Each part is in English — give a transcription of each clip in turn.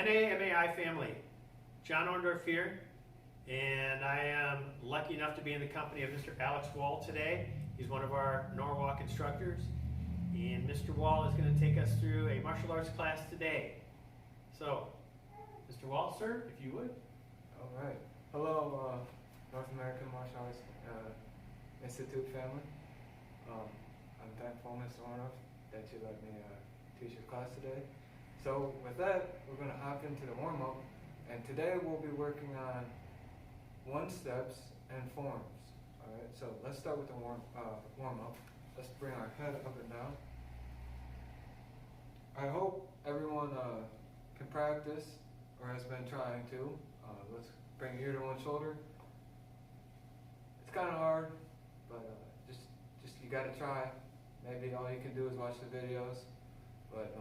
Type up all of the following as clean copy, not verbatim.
NAMAI family, John Orndorff here, and I am lucky enough to be in the company of Mr. Alex Wahl today. He's one of our Norwalk instructors, and Mr. Wahl is going to take us through a martial arts class today. So, Mr. Wahl, sir, if you would. All right. Hello, North American Martial Arts Institute family. I'm thankful, Mr. Warmup, that you let me teach your class today. So with that, we're going to hop into the warm-up, and today we'll be working on one-steps and forms. All right. So let's start with the warm-up. Let's bring our head up and down. I hope everyone can practice or has been trying to. Let's bring ear to one shoulder. It's kind of hard, but just you got to try. Maybe all you can do is watch the videos, but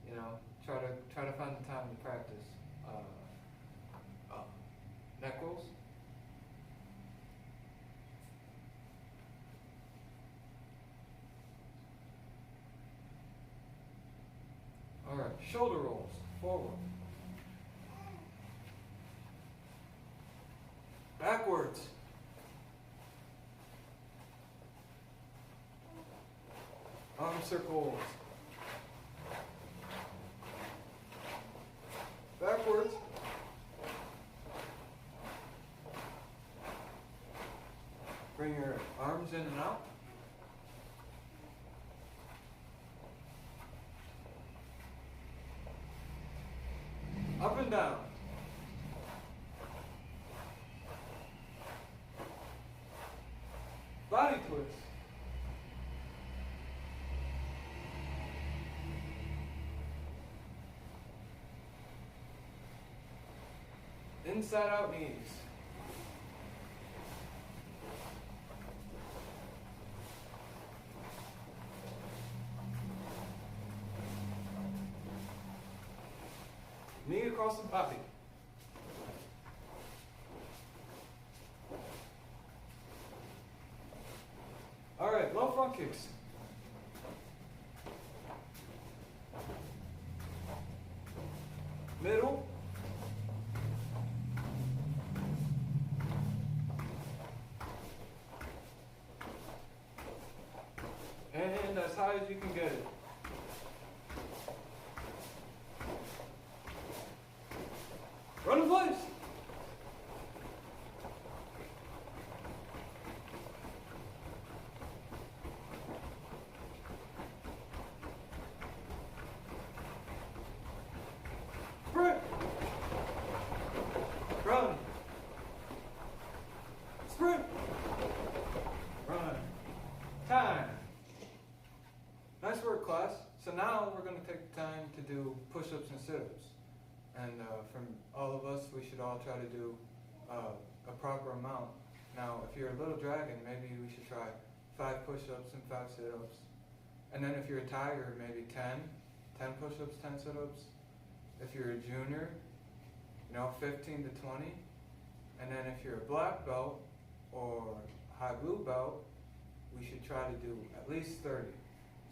you know, try to find the time to practice. Neck rolls. All right, shoulder rolls forward. Backwards. Arm circles. Backwards. Bring your arms in and out. Up and down. Body twist. Inside out knees. Knee across the body. All right, low front kicks. Middle. And as high as you can get it. Run in place. Sprint. Run. Sprint. Run. Time. Nice work, class. So now we're going to take the time to do push-ups and sit-ups. And from all of us, we should all try to do a proper amount. Now, if you're a little dragon, maybe we should try 5 push-ups and 5 sit-ups. And then if you're a tiger, maybe 10 push-ups, 10 sit-ups. If you're a junior, 15 to 20. And then if you're a black belt or high blue belt, we should try to do at least 30.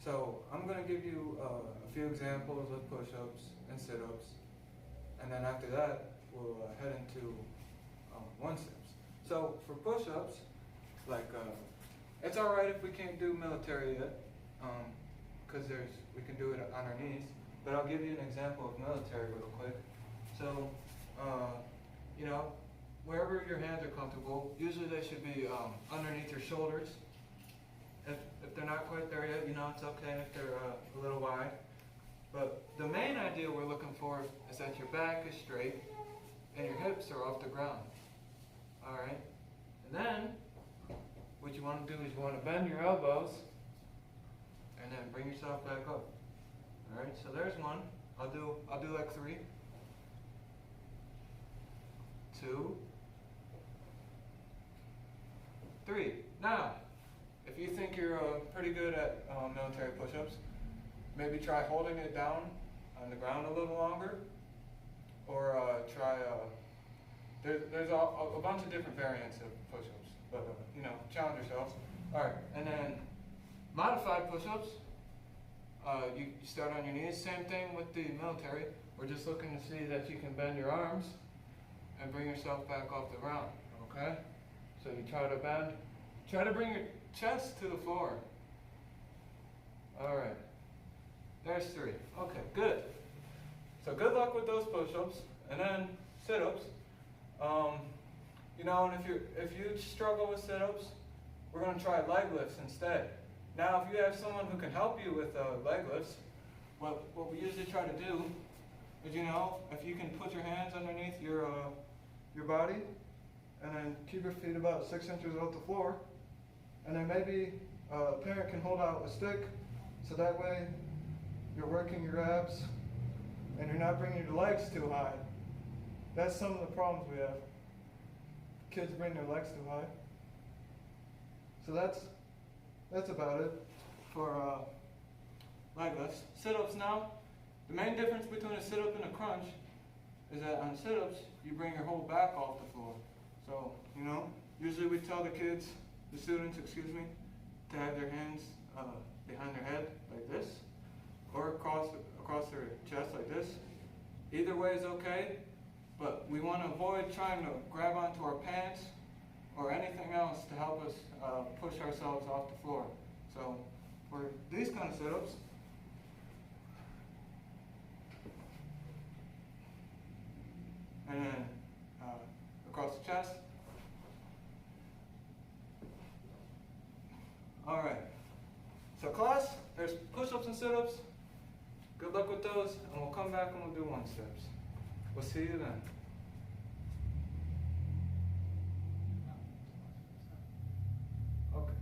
So I'm going to give you a few examples of push-ups and sit-ups. And then after that, we'll head into one-steps. So for push-ups, it's all right if we can't do military yet, because we can do it on our knees. But I'll give you an example of military real quick. So, wherever your hands are comfortable, usually they should be underneath your shoulders. If they're not quite there yet, it's okay if they're a little wide. But the main idea we're looking for is that your back is straight and your hips are off the ground. All right? And then what you want to do is you want to bend your elbows and then bring yourself back up. All right? So there's one. I'll do like 3, 2, 3. Now, if you think you're pretty good at military push-ups, maybe try holding it down on the ground a little longer, or try, there's a bunch of different variants of push-ups, but challenge yourselves. All right, and then modified push-ups, You start on your knees, same thing with the military. We're just looking to see that you can bend your arms and bring yourself back off the ground, okay? So you try to bend, try to bring your chest to the floor. All right, there's 3. Okay, good. So good luck with those push-ups, and then sit-ups. You know, and if you struggle with sit-ups, we're gonna try leg lifts instead. Now, if you have someone who can help you with leg lifts, what we usually try to do is, you know, if you can put your hands underneath your body, and then keep your feet about 6 inches off the floor, and then maybe a parent can hold out a stick, so that way you're working your abs, and you're not bringing your legs too high. That's some of the problems we have. Kids bring their legs too high. So that's about it for leg lifts. Sit-ups now. The main difference between a sit-up and a crunch is that on sit-ups, you bring your whole back off the floor. So, you know, usually we tell the students, to have their hands behind their head like this, or across their chest like this. Either way is okay, but we want to avoid trying to grab onto our pants or anything else to help us push ourselves off the floor. So for these kind of sit-ups, and then across the chest. All right. So class, there's push-ups and sit-ups. Good luck with those, and we'll come back and we'll do 1-steps. We'll see you then. Okay.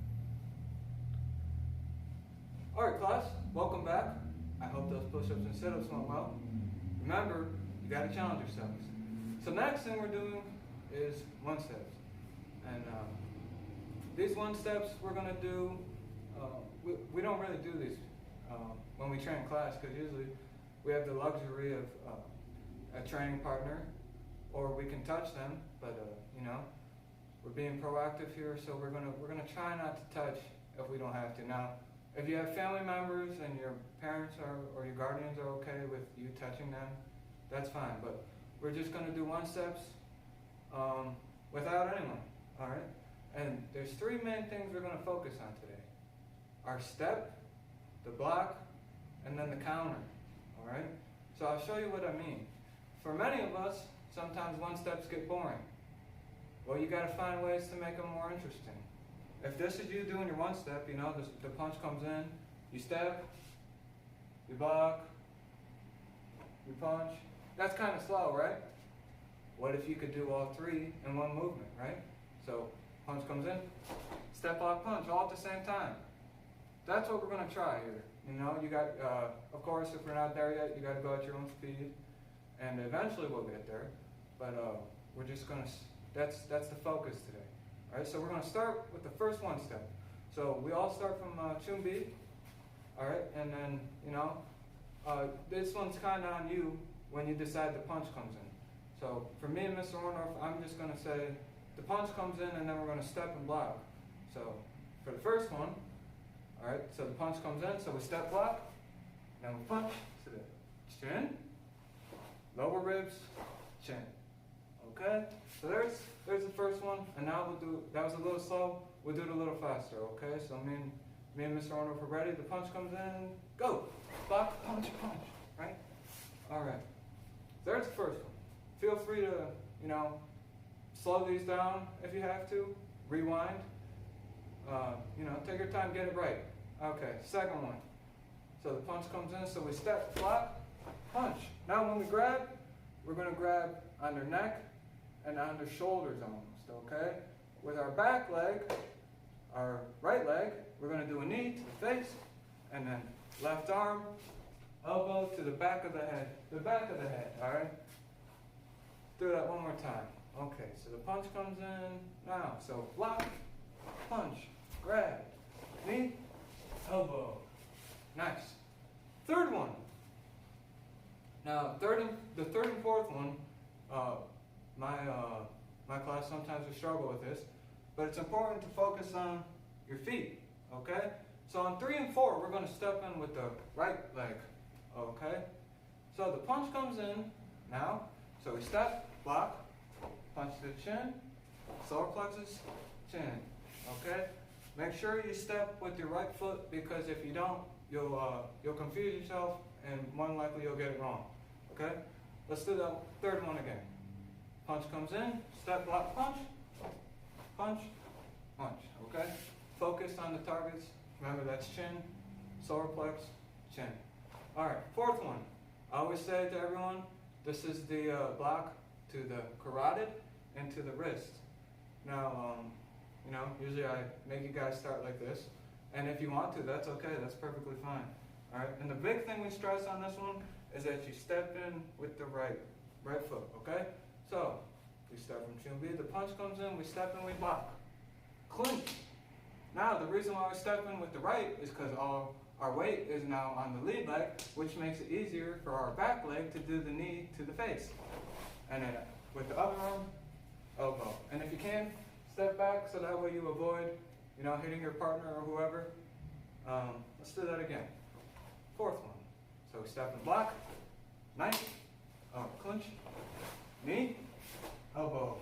All right, class, welcome back. I hope those push-ups and sit-ups went well. Remember, you got to challenge yourselves. So next thing we're doing is 1-steps. And these 1-steps we're going to do, we don't really do these when we train class, because usually we have the luxury of a training partner, or we can touch them, but you know, we're being proactive here, so we're gonna try not to touch if we don't have to. Now, if you have family members and your parents or your guardians are okay with you touching them, that's fine, but we're just gonna do 1-steps without anyone, all right? And there's 3 main things we're gonna focus on today. Our step, the block, and then the counter, all right? So I'll show you what I mean. For many of us, sometimes 1-steps get boring. Well, you gotta find ways to make them more interesting. If this is you doing your 1-step, you know, the punch comes in, you step, you block, you punch. That's kind of slow, right? What if you could do all 3 in one movement, right? So, punch comes in, step, block, punch, all at the same time. That's what we're gonna try here. You know, you got, of course, if we're not there yet, you gotta go at your own speed, and eventually we'll get there. But we're just gonna, that's the focus today. All right, so we're gonna start with the first 1-step. So we all start from Chumbi, all right, and then, you know, this one's kind of on you when you decide the punch comes in. So for me and Mr. Orndorff, I'm just gonna say the punch comes in, and then we're gonna step and block. So for the first one, all right, so the punch comes in, so we step, block, then we punch to the chin, lower ribs, chin. Okay, so there's the first one, and now we'll do, that was a little slow, we'll do it a little faster, okay? So me and Mr. Arnold are ready, the punch comes in, go, block, punch, punch, right? All right, there's the first one. Feel free to, you know, slow these down if you have to, rewind, you know, take your time, get it right. Okay, second one. So the punch comes in, so we step, block, punch. Now when we grab, we're gonna grab under neck and under shoulders almost, okay? With our back leg, our right leg, we're gonna do a knee to the face, and then left arm, elbow to the back of the head, all right? Do that one more time. Okay, so the punch comes in now. So block, punch, grab, knee, elbow. Nice. Third one. Now, the third and fourth one, my class sometimes we struggle with this, but it's important to focus on your feet, okay? So on 3 and 4, we're going to step in with the right leg. Okay? So the punch comes in now. So we step, block, punch to the chin, solar plexus, chin. Okay? Make sure you step with your right foot, because if you don't, you'll confuse yourself and more than likely you'll get it wrong. Okay? Let's do that third one again. Punch comes in, step, block, punch, punch, punch. Okay? Focus on the targets. Remember, that's chin, solar plex, chin. All right, fourth one. I always say to everyone, this is the block to the carotid and to the wrist. Now, usually I make you guys start like this, and if you want to, that's okay. That's perfectly fine. All right. And the big thing we stress on this one is that you step in with the right foot. Okay. So we start from chin B. The punch comes in. We step in. We block. Clinch. Now the reason why we step in with the right is because all our weight is now on the lead leg, which makes it easier for our back leg to do the knee to the face. And then with the other arm, elbow. And if you can, step back so that way you avoid, hitting your partner or whoever. Let's do that again. Fourth one. So we step and block, knife, clinch, knee, elbow.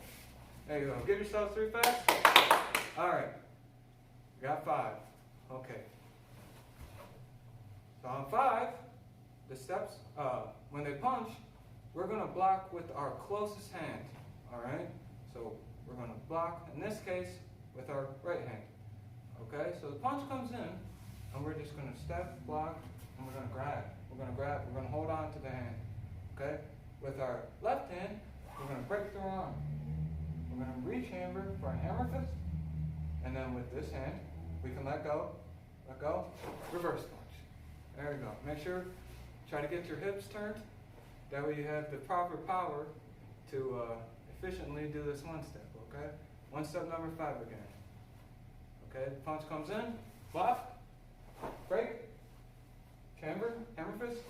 There you go. Give yourself 3 fast. All right. Got 5. Okay. So on 5, the steps, when they punch, we're going to block with our closest hand. All right? So we're going to block, in this case, with our right hand. Okay? So the punch comes in, and we're just going to step, block, and we're going to grab. We're going to hold on to the hand. Okay? With our left hand, we're going to break through our arm. We're going to reach hammer for a hammer fist. And then with this hand, we can let go, reverse punch. There we go. Make sure, try to get your hips turned. That way you have the proper power to efficiently do this one step, okay? One step number 5 again. Okay, the punch comes in, block, break, chamber, hammer fist,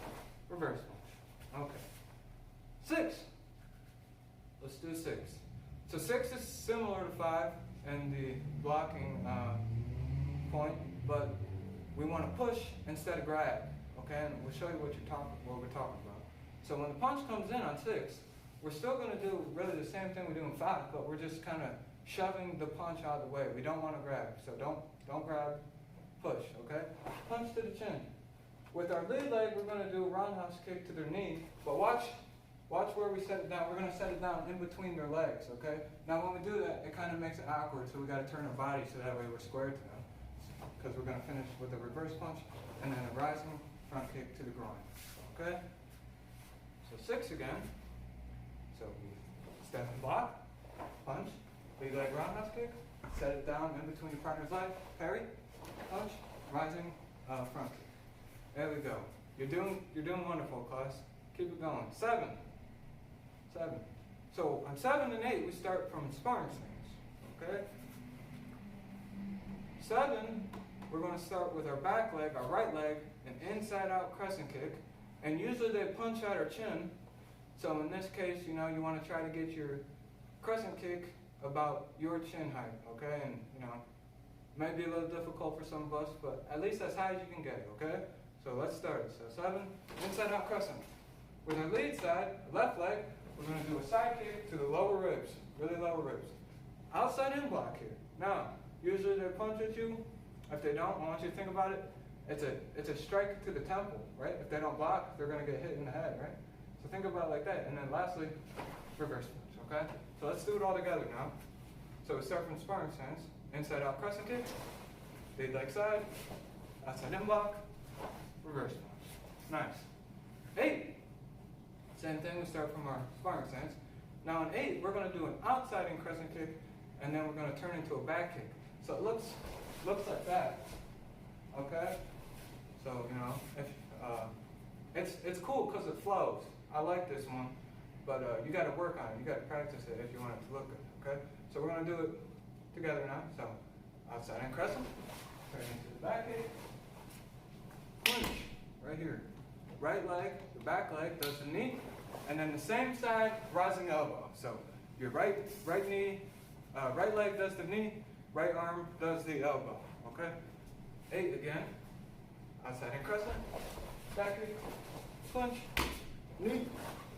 reverse punch. Okay. 6. Let's do 6. So 6 is similar to 5 and the blocking point, but we want to push instead of grab. Okay, and we'll show you what we're talking about. So when the punch comes in on 6, we're still going to do really the same thing we do in 5, but we're just kind of shoving the punch out of the way. We don't want to grab, so don't grab, push. Okay, punch to the chin. With our lead leg, we're going to do a roundhouse kick to their knee, but watch where we set it down. We're going to set it down in between their legs, okay? Now when we do that, it kind of makes it awkward, so we got to turn our body so that way we're square to them. Because we're going to finish with a reverse punch and then a rising front kick to the groin, okay? So 6 again. So we step and block, punch, lead leg roundhouse kick, set it down in between your partner's leg, parry, punch, rising front kick. There we go. You're doing wonderful, class. Keep it going. 7. So on 7 and 8, we start from sparring stance. Okay? 7, we're going to start with our back leg, our right leg, an inside-out crescent kick. And usually they punch out our chin. So in this case, you want to try to get your crescent kick about your chin height. Okay? And, may be a little difficult for some of us, but at least as high as you can get it. Okay? So let's start. So 7, inside-out crescent. With our lead side, left leg, we're going to do a side kick to the lower ribs, really lower ribs. Outside in block here. Now, usually they punch at you. If they don't, I want you to think about it. It's a strike to the temple, right? If they don't block, they're going to get hit in the head, right? So think about it like that. And then lastly, reverse punch, okay? So let's do it all together now. So we start from sparring stance. Inside out crescent kick, lead leg side, outside in block, reverse punch. Nice. 8. Same thing, we start from our sparring stance. Now in 8, we're going to do an outside in crescent kick, and then we're going to turn into a back kick. So it looks like that. Okay? So, it's cool because it flows. I like this one, but you got to work on it. You got to practice it if you want it to look good. Okay? So we're going to do it together now. So outside in crescent, turn into the back kick, clinch right here. Right leg, the back leg does the knee, and then the same side, rising elbow. So your right knee, right leg does the knee, right arm does the elbow. Okay. 8 again. Outside in crescent. Back kick. Clinch. Knee.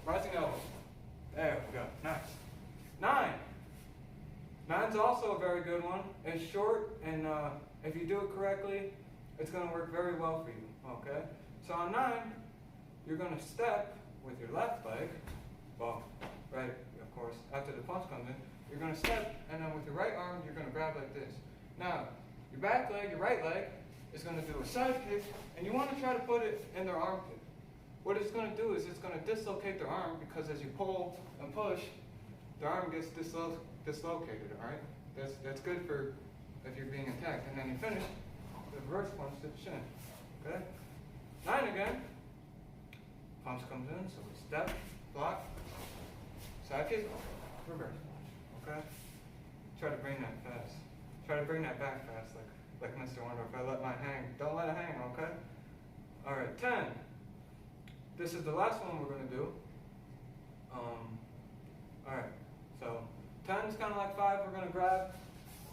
Rising elbow. There we go. Nice. 9. 9's also a very good one. It's short, and if you do it correctly, it's going to work very well for you. Okay? So on 9, you're going to step with your left leg. Well, right, of course, after the punch comes in, you're going to step, and then with your right arm, you're going to grab like this. Now, your back leg, your right leg, is going to do a side kick, and you want to try to put it in their armpit. What it's going to do is it's going to dislocate their arm, because as you pull and push, the arm gets dislocated, all right? That's good for if you're being attacked. And then you finish the reverse punch to the shin, okay? 9 again. Punch comes in, so we step, block, side kick, reverse punch, okay? Try to bring that fast. Try to bring that back fast, like Mr. Wonder. If I let mine hang, don't let it hang, okay? All right, 10. This is the last one we're going to do. All right, so 10 is kind of like 5. We're going to grab.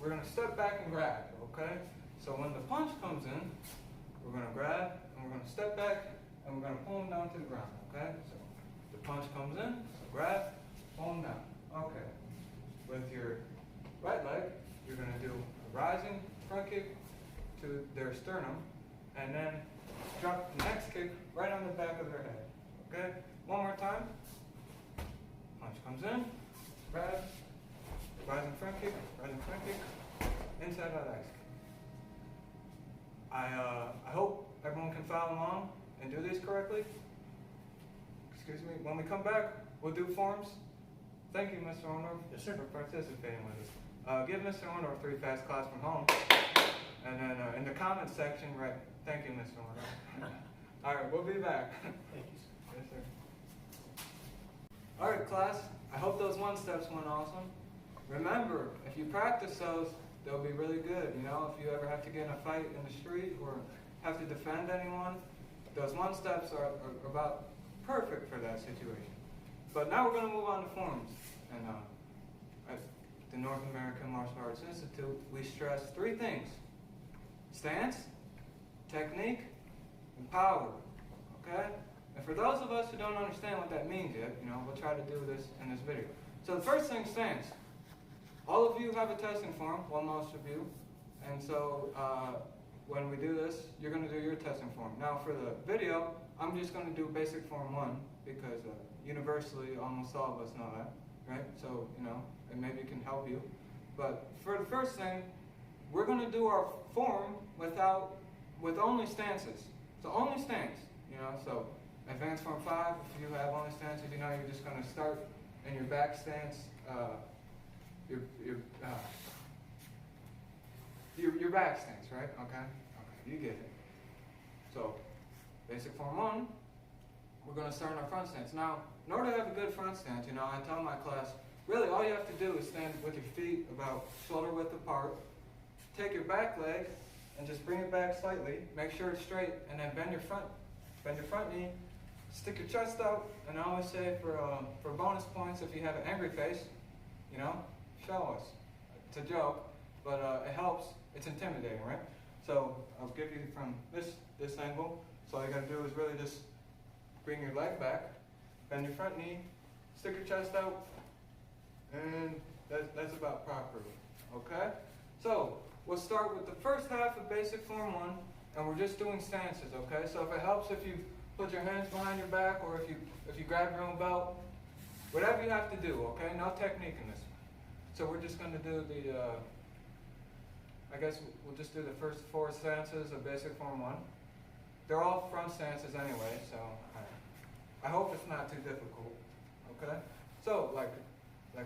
We're going to step back and grab, okay? So when the punch comes in, we're going to grab, and we're going to step back, and we're going to pull them down to the ground, okay? So the punch comes in, so grab, pull them down. Okay. With your right leg, you're going to do a rising front kick to their sternum, and then drop the next kick right on the back of their head. Okay? One more time. Punch comes in, grab, rising front kick, inside that axe kick. I hope everyone can follow along and do these correctly. Excuse me. When we come back, we'll do forms. Thank you, Mr. Orndorff, Yes, sir. for participating with us. Give Mr. Orndorff 3 fast claps from home. And then in the comments section, right, thank you, Mr. Orndorff. All right, we'll be back. Thank you. Yes, sir. All right, class, I hope those 1-steps went awesome. Remember, if you practice those, they'll be really good. You know, if you ever have to get in a fight in the street or have to defend anyone, those 1-steps are about perfect for that situation. But now we're going to move on to forms. And at the North American Martial Arts Institute, we stress 3 things: stance, technique, and power. Okay? And for those of us who don't understand what that means yet, you know, we'll try to do this in this video. So the first thing, stance. All of you have a testing form, well, most of you. And so when we do this, you're going to do your testing form. Now for the video, I'm just going to do basic form 1 because universally almost all of us know that, right? So, you know, and maybe it can help you. But for the first thing, we're going to do our form with only stances. So only stance, you know, so advanced form 5, if you have only stances, you know, you're just going to start in your back stance, your back stance, right? Okay, you get it. So basic form 1, we're going to start in our front stance. Now, in order to have a good front stance, you know, I tell my class, really all you have to do is stand with your feet about shoulder width apart, take your back leg and just bring it back slightly, make sure it's straight, and then bend your front knee, stick your chest out, and I always say for bonus points, if you have an angry face, you know, show us. It's a joke, but it helps. It's intimidating, right? So I'll give you from this angle. So all you gotta do is really just bring your leg back, bend your front knee, stick your chest out, and that's about proper, okay? So we'll start with the first half of basic form 1, and we're just doing stances, okay? So if it helps if you put your hands behind your back, or if you grab your own belt, whatever you have to do, okay? No technique in this one. So we're just going to do I guess we'll just do the first 4 stances of basic form 1. They're all front stances anyway, so I hope it's not too difficult, okay? So like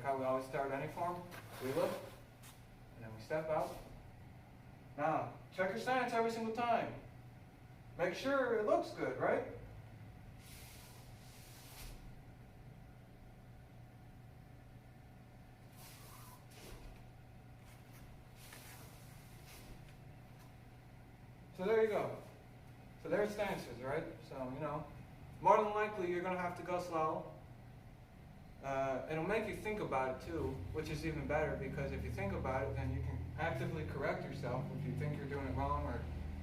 how we always start any form, we look, and then we step out. Now, check your stance every single time. Make sure it looks good, right? So there you go. So there's stances, right? So, you know, more than likely you're going to have to go slow. It'll make you think about it too, which is even better, because if you think about it, then you can actively correct yourself if you think you're doing it wrong, or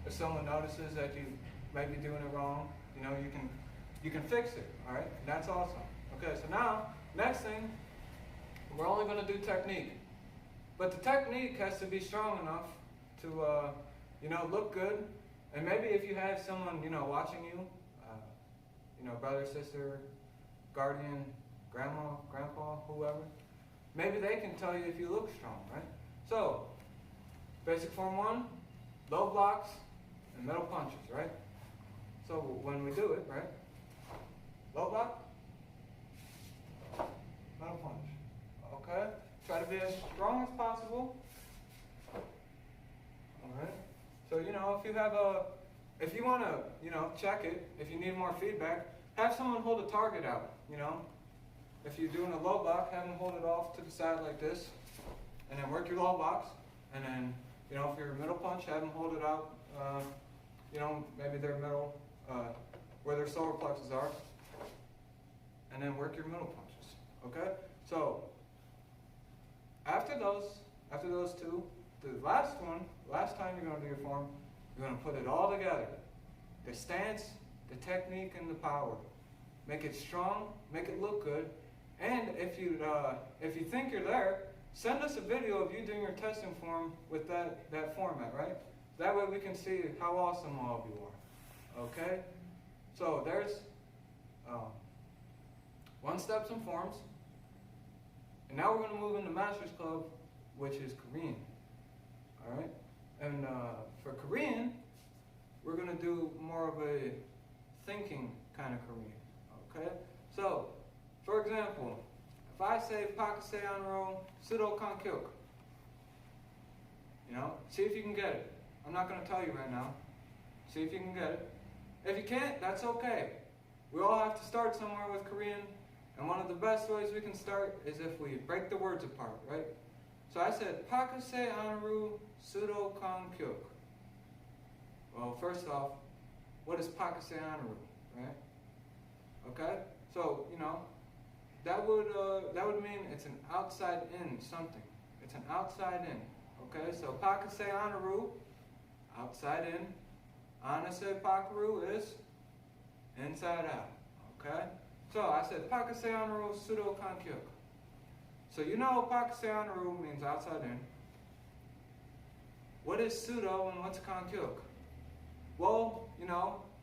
if someone notices that you might be doing it wrong, you can fix it, all right? And that's awesome. Okay, so now, next thing, we're only gonna do technique. But the technique has to be strong enough to, look good. And maybe if you have someone, watching you, brother, sister, guardian, grandma, grandpa, whoever, maybe they can tell you if you look strong, right? So, basic form 1, low blocks and middle punches, right? So when we do it, right? Low block, middle punch. Okay? Try to be as strong as possible. Alright? So, if you want to, check it, if you need more feedback, have someone hold a target out, If you're doing a low block, have them hold it off to the side like this, and then work your low blocks, and then, if you're a middle punch, have them hold it out, maybe their middle, where their solar plexus are, and then work your middle punches, okay? So, after those two, the last time you're going to do your form, you're going to put it all together. The stance, the technique, and the power. Make it strong, make it look good, and if you think you're there, send us a video of you doing your testing form with that format, right? That way we can see how awesome all of you are, okay? So there's 1 steps and forms. And now we're going to move into Master's Club, which is Korean. All right? And for Korean, we're going to do more of a thinking kind of Korean. Okay? So, for example, if I say Pakaseanro Sudo Kankyuk, see if you can get it. I'm not going to tell you right now. See if you can get it. If you can't, that's okay. We all have to start somewhere with Korean. And one of the best ways we can start is if we break the words apart, right? So I said, Pakase Anru Sudo Kankyuk. Well, first off, what is Pakase Anru, right? Okay? So, that would mean it's an outside in something. It's an outside in. Okay? So Pakase Anru, outside in. Anase Pakaru is inside out. Okay? So I said Pakaseanru Sudo Kankyuk. So Pakaseanru means outside in. What is Sudo and what's Kankyuk? Well,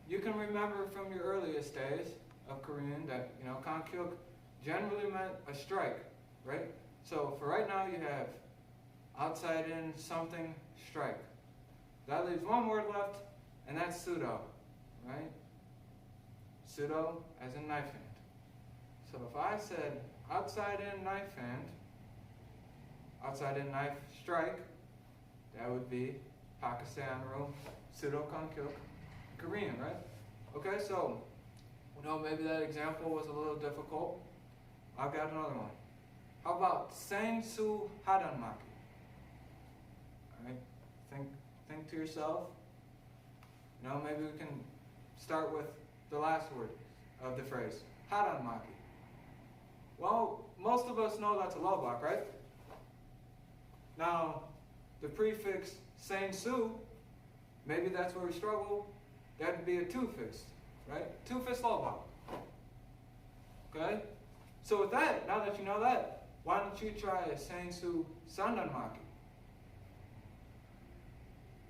you can remember from your earliest days of Korean that, Kankyuk generally meant a strike, right? So for right now you have outside in, something, strike. That leaves one word left, and that's Sudo, right? Sudo as in knife hand. So if I said outside in knife hand, outside in knife strike, that would be Pakaseanro Sudo Kankyuk, Korean, right? Okay, so maybe that example was a little difficult. I've got another one. How about Sensu Hadanmaki? Alright, think to yourself. Maybe we can start with the last word of the phrase, Hadanmaki. Well, most of us know that's a low block, right? Now, the prefix sensu, maybe that's where we struggle. That'd be a 2-fist, right? 2-fist low block. Okay? So with that, now that you know that, why don't you try a sensu sandanmaki?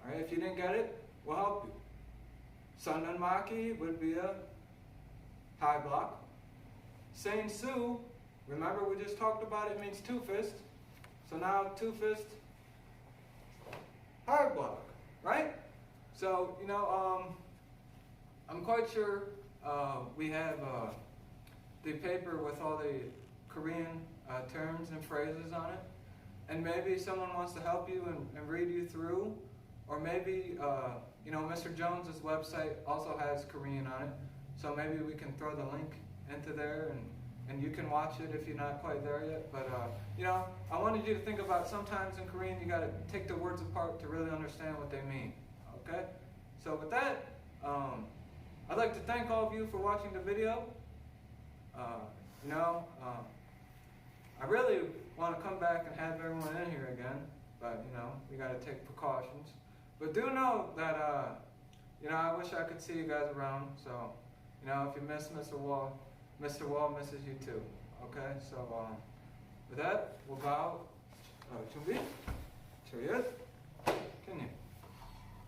Alright, if you didn't get it, we'll help you. Sandanmaki would be a high block. Sensu, remember we just talked about it means 2-fist. So now 2-fist, high block, right? So, I'm quite sure we have the paper with all the Korean terms and phrases on it. And maybe someone wants to help you and read you through. Or maybe, Mr. Jones's website also has Korean on it. So maybe we can throw the link into there and you can watch it if you're not quite there yet. But, I wanted you to think about sometimes in Korean you got to take the words apart to really understand what they mean. Okay? So with that, I'd like to thank all of you for watching the video. I really want to come back and have everyone in here again, but we got to take precautions. But do know that, you know, I wish I could see you guys around. So, you know, if you miss Mr. Wahl misses you too. Okay? So, with that, we'll bow. 준비? 조율.